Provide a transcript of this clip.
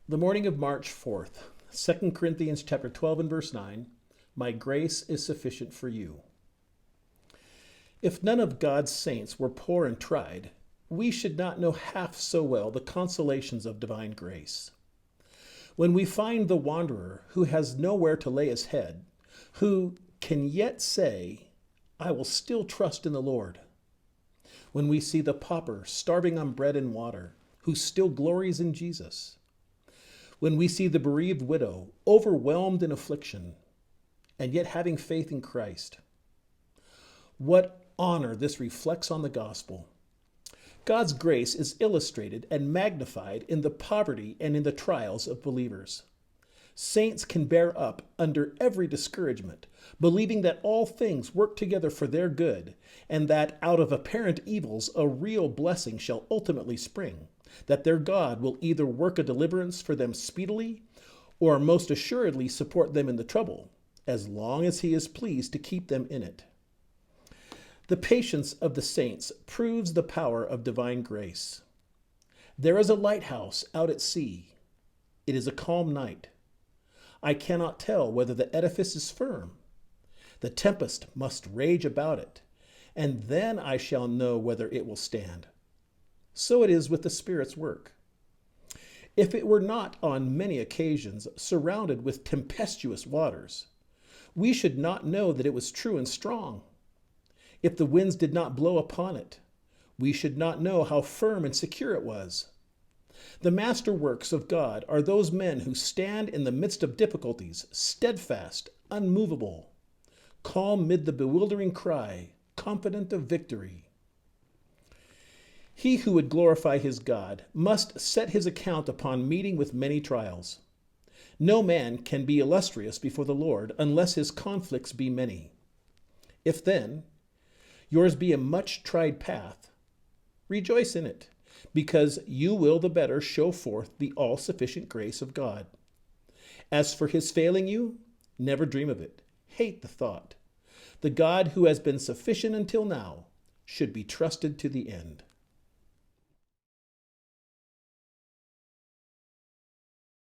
The morning of March 4th, 2 Corinthians chapter 12 and verse 9, my grace is sufficient for you. If none of God's saints were poor and tried, we should not know half so well the consolations of divine grace. When we find the wanderer who has nowhere to lay his head, who can yet say, I will still trust in the Lord. When we see the pauper starving on bread and water, who still glories in Jesus. When we see the bereaved widow overwhelmed in affliction, and yet having faith in Christ. What honor this reflects on the gospel. God's grace is illustrated and magnified in the poverty and in the trials of believers. Saints can bear up under every discouragement, believing that all things work together for their good, and that out of apparent evils a real blessing shall ultimately spring, that their God will either work a deliverance for them speedily, or most assuredly support them in the trouble, as long as he is pleased to keep them in it. The patience of the saints proves the power of divine grace. There is a lighthouse out at sea. It is a calm night. I cannot tell whether the edifice is firm. The tempest must rage about it, and then I shall know whether it will stand. So it is with the Spirit's work. If it were not on many occasions surrounded with tempestuous waters, we should not know that it was true and strong. If the winds did not blow upon it, we should not know how firm and secure it was. The masterworks of God are those men who stand in the midst of difficulties, steadfast, unmovable, calm mid the bewildering cry, confident of victory. He who would glorify his God must set his account upon meeting with many trials. No man can be illustrious before the Lord unless his conflicts be many. If then yours be a much tried path, rejoice in it, because you will the better show forth the all-sufficient grace of God. As for his failing you, never dream of it. Hate the thought. The God who has been sufficient until now should be trusted to the end.